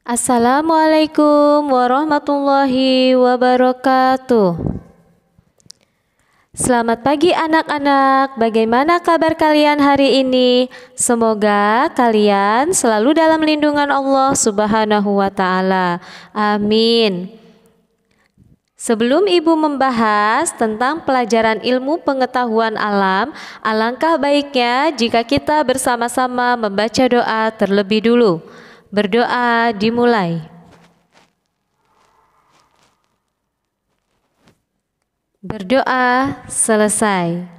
Assalamualaikum warahmatullahi wabarakatuh. Selamat pagi anak-anak, bagaimana kabar kalian hari ini? Semoga kalian selalu dalam lindungan Allah Subhanahu wa Ta'ala. Amin. Sebelum Ibu membahas tentang pelajaran ilmu pengetahuan alam, alangkah baiknya jika kita bersama-sama membaca doa terlebih dulu. Berdoa dimulai. Berdoa selesai.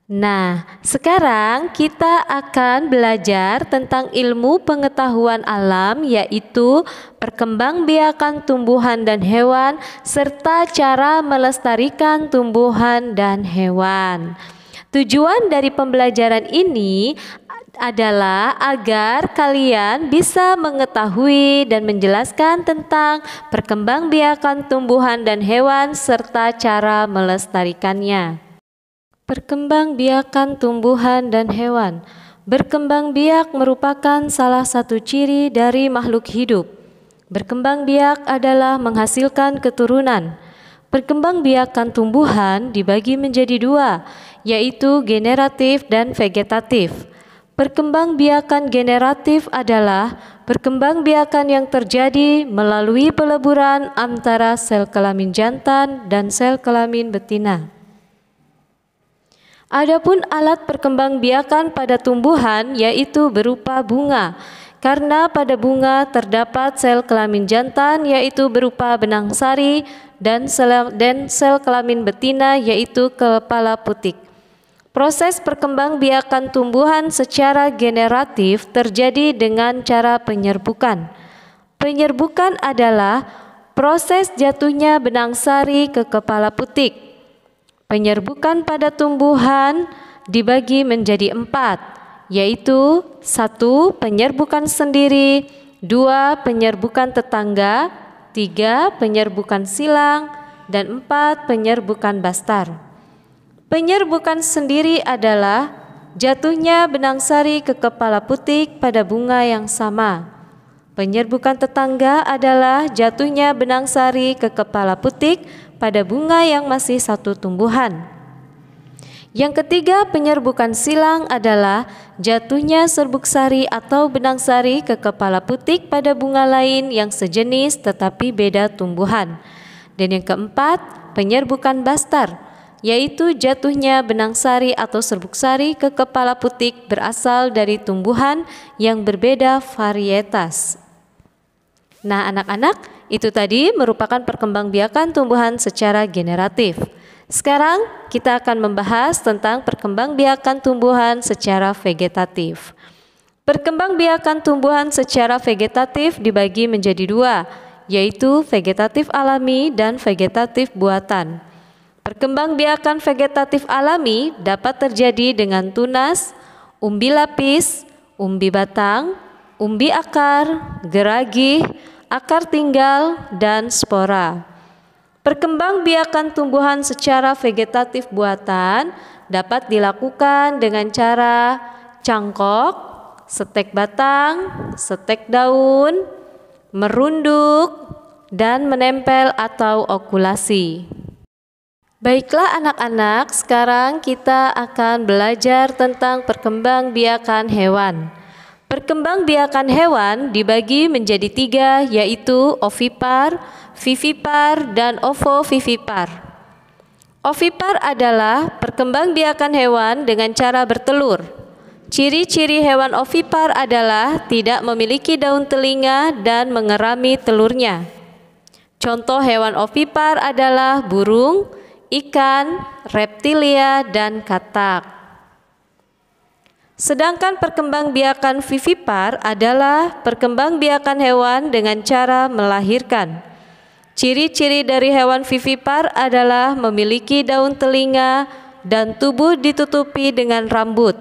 Nah, sekarang kita akan belajar tentang ilmu pengetahuan alam, yaitu perkembangbiakan tumbuhan dan hewan serta cara melestarikan tumbuhan dan hewan. Tujuan dari pembelajaran ini adalah agar kalian bisa mengetahui dan menjelaskan tentang perkembangbiakan tumbuhan dan hewan serta cara melestarikannya. Perkembangbiakan tumbuhan dan hewan. Berkembang biak merupakan salah satu ciri dari makhluk hidup. Berkembang biak adalah menghasilkan keturunan. Perkembangbiakan tumbuhan dibagi menjadi dua, yaitu generatif dan vegetatif. Perkembangbiakan generatif adalah perkembangbiakan yang terjadi melalui peleburan antara sel kelamin jantan dan sel kelamin betina. Adapun alat perkembangbiakan pada tumbuhan yaitu berupa bunga, karena pada bunga terdapat sel kelamin jantan yaitu berupa benang sari dan sel kelamin betina yaitu kepala putik. Proses perkembangbiakan tumbuhan secara generatif terjadi dengan cara penyerbukan. Penyerbukan adalah proses jatuhnya benang sari ke kepala putik. Penyerbukan pada tumbuhan dibagi menjadi 4, yaitu 1. Penyerbukan sendiri, 2. Penyerbukan tetangga, 3. Penyerbukan silang, dan 4. Penyerbukan bastar. Penyerbukan sendiri adalah jatuhnya benang sari ke kepala putik pada bunga yang sama. Penyerbukan tetangga adalah jatuhnya benang sari ke kepala putik pada bunga yang masih satu tumbuhan. Yang ketiga, penyerbukan silang adalah jatuhnya serbuk sari atau benang sari ke kepala putik pada bunga lain yang sejenis tetapi beda tumbuhan. Dan yang keempat, penyerbukan bastar, yaitu jatuhnya benang sari atau serbuk sari ke kepala putik berasal dari tumbuhan yang berbeda varietas. Nah, anak-anak, itu tadi merupakan perkembangbiakan tumbuhan secara generatif. Sekarang kita akan membahas tentang perkembangbiakan tumbuhan secara vegetatif. Perkembangbiakan tumbuhan secara vegetatif dibagi menjadi dua, yaitu vegetatif alami dan vegetatif buatan. Perkembangbiakan vegetatif alami dapat terjadi dengan tunas, umbi lapis, umbi batang, umbi akar, geragih, akar tinggal, dan spora. Perkembangbiakan tumbuhan secara vegetatif buatan dapat dilakukan dengan cara cangkok, setek batang, setek daun, merunduk, dan menempel atau okulasi. Baiklah anak-anak, sekarang kita akan belajar tentang perkembangbiakan hewan. Perkembangbiakan hewan dibagi menjadi 3, yaitu ovipar, vivipar, dan ovovivipar. Ovipar adalah perkembangbiakan hewan dengan cara bertelur. Ciri-ciri hewan ovipar adalah tidak memiliki daun telinga dan mengerami telurnya. Contoh hewan ovipar adalah burung, ikan, reptilia, dan katak. Sedangkan perkembangbiakan vivipar adalah perkembangbiakan hewan dengan cara melahirkan. Ciri-ciri dari hewan vivipar adalah memiliki daun telinga dan tubuh ditutupi dengan rambut.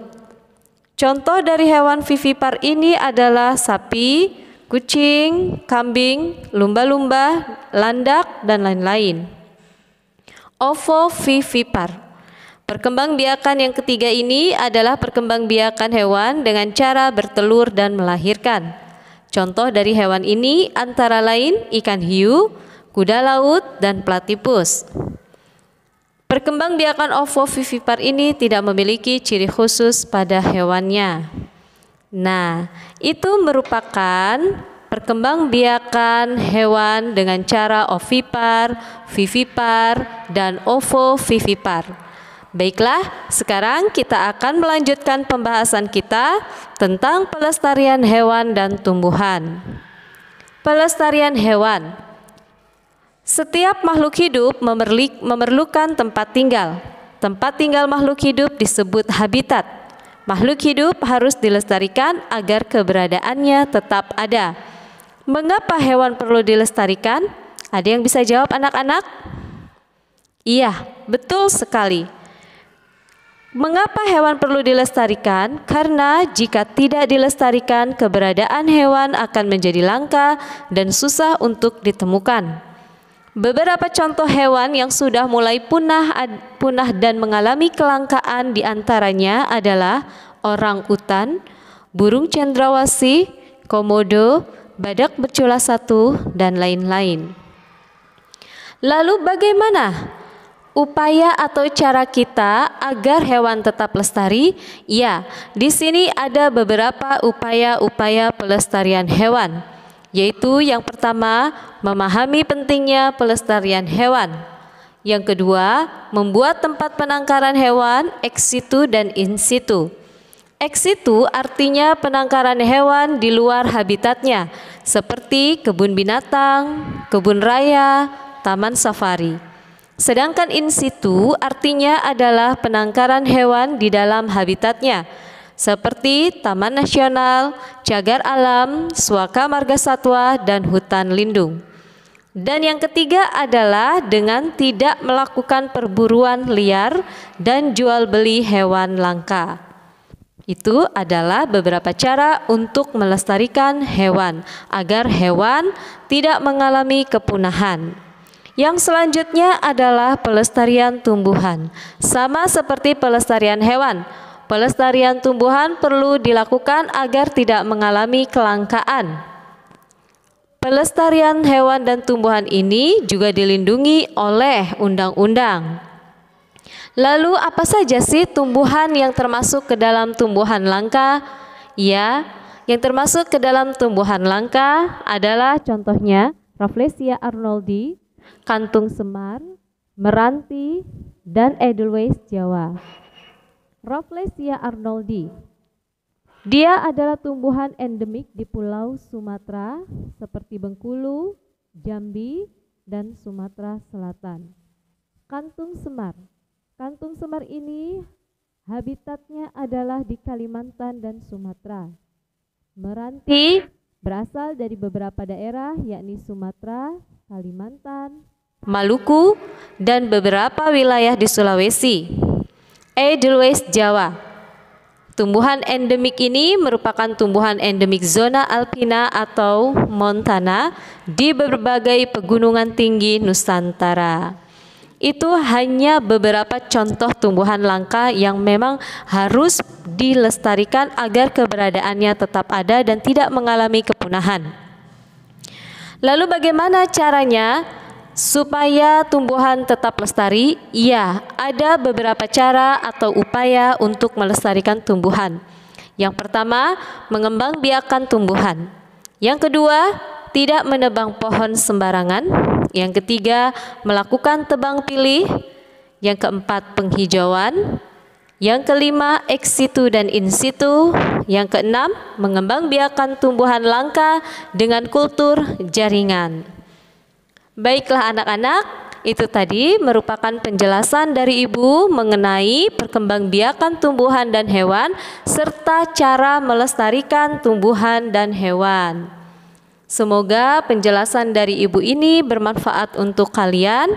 Contoh dari hewan vivipar ini adalah sapi, kucing, kambing, lumba-lumba, landak, dan lain-lain. Ovovivipar. Perkembangbiakan yang ketiga ini adalah perkembangbiakan hewan dengan cara bertelur dan melahirkan. Contoh dari hewan ini antara lain ikan hiu, kuda laut, dan platypus. Perkembangbiakan ovovivipar ini tidak memiliki ciri khusus pada hewannya. Nah, itu merupakan perkembangbiakan hewan dengan cara ovipar, vivipar, dan ovovivipar. Baiklah, sekarang kita akan melanjutkan pembahasan kita tentang pelestarian hewan dan tumbuhan. Pelestarian hewan. Setiap makhluk hidup memerlukan tempat tinggal. Tempat tinggal makhluk hidup disebut habitat. Makhluk hidup harus dilestarikan agar keberadaannya tetap ada. Mengapa hewan perlu dilestarikan? Ada yang bisa jawab anak-anak? Iya, betul sekali. Mengapa hewan perlu dilestarikan? Karena jika tidak dilestarikan, keberadaan hewan akan menjadi langka dan susah untuk ditemukan. Beberapa contoh hewan yang sudah mulai punah dan mengalami kelangkaan diantaranya adalah orang-utan, burung cendrawasih, komodo, badak bercula satu, dan lain-lain. Lalu bagaimana upaya atau cara kita agar hewan tetap lestari? Ya, di sini ada beberapa upaya-upaya pelestarian hewan, yaitu yang pertama, memahami pentingnya pelestarian hewan. Yang kedua, membuat tempat penangkaran hewan ex situ dan in situ. Ex situ artinya penangkaran hewan di luar habitatnya, seperti kebun binatang, kebun raya, taman safari. Sedangkan in situ artinya adalah penangkaran hewan di dalam habitatnya, seperti taman nasional, cagar alam, suaka marga satwa, dan hutan lindung. Dan yang ketiga adalah dengan tidak melakukan perburuan liar dan jual beli hewan langka. Itu adalah beberapa cara untuk melestarikan hewan agar hewan tidak mengalami kepunahan. Yang selanjutnya adalah pelestarian tumbuhan. Sama seperti pelestarian hewan, pelestarian tumbuhan perlu dilakukan agar tidak mengalami kelangkaan. Pelestarian hewan dan tumbuhan ini juga dilindungi oleh undang-undang. Lalu apa saja sih tumbuhan yang termasuk ke dalam tumbuhan langka? Ya, yang termasuk ke dalam tumbuhan langka adalah contohnya Rafflesia arnoldi, kantung semar, meranti, dan Edelweiss Jawa. Rafflesia arnoldi, dia adalah tumbuhan endemik di Pulau Sumatera seperti Bengkulu, Jambi, dan Sumatera Selatan. Kantung semar. Kantung semar ini habitatnya adalah di Kalimantan dan Sumatera. Meranti berasal dari beberapa daerah yakni Sumatera, Kalimantan, Maluku, dan beberapa wilayah di Sulawesi. Edelweiss Jawa. Tumbuhan endemik ini merupakan tumbuhan endemik zona alpina atau montana di berbagai pegunungan tinggi Nusantara. Itu hanya beberapa contoh tumbuhan langka yang memang harus dilestarikan agar keberadaannya tetap ada dan tidak mengalami kepunahan. Lalu bagaimana caranya supaya tumbuhan tetap lestari? Ya, ada beberapa cara atau upaya untuk melestarikan tumbuhan. Yang pertama, mengembangbiakan tumbuhan. Yang kedua, tidak menebang pohon sembarangan. Yang ketiga, melakukan tebang pilih. Yang keempat, penghijauan. Yang kelima, ex situ dan in situ. Yang keenam, mengembangbiakan tumbuhan langka dengan kultur jaringan. Baiklah anak-anak, itu tadi merupakan penjelasan dari Ibu mengenai perkembangbiakan tumbuhan dan hewan serta cara melestarikan tumbuhan dan hewan. Semoga penjelasan dari Ibu ini bermanfaat untuk kalian.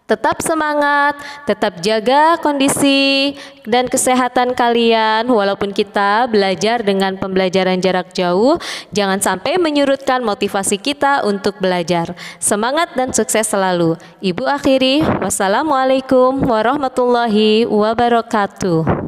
Tetap semangat, tetap jaga kondisi dan kesehatan kalian. Walaupun kita belajar dengan pembelajaran jarak jauh, jangan sampai menyurutkan motivasi kita untuk belajar. Semangat dan sukses selalu. Ibu akhiri, wassalamualaikum warahmatullahi wabarakatuh.